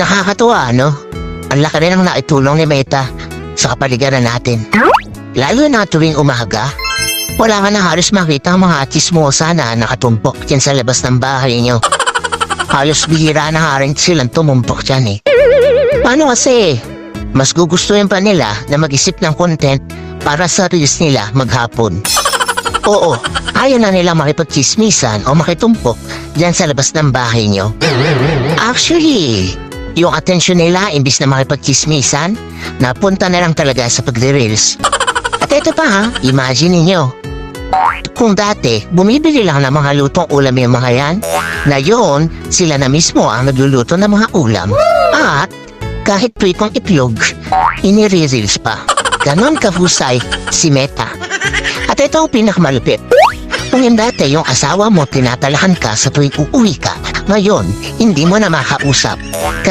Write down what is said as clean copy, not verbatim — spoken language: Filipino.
Nakakatuwa, no? Ang laki rin ang naitulong ni Meta sa kapaligiran natin. Lalo na tuwing umaga, wala ka na halos makita ang mga chismosa na nakatumpok dyan sa labas ng bahay nyo. Halos bihira na nga rin silang tumumpok dyan eh. Paano kasi? Mas gugustuhin pa nila na mag-isip ng content para sa reels nila maghapon. Oo, ayaw na nila makipagchismisan o makitumpok dyan sa labas ng bahay nyo. Actually, yung atensyon nila imbis na makipagchismisan, napunta na lang talaga sa pagre-reels. At ito pa ha, imagine ninyo. Kung dati, bumibili lang ng mga lutong ulam yung mga yan, ngayon, sila na mismo ang nagluluto ng mga ulam. At, kahit pritong itlog, inire-reels pa. Ganon kahusay si Meta. At ito ang pinakamalupit. Kung yung dati yung asawa mo tinatalahan ka sa tuwing uuwi ka, ngayon, hindi mo na makausap.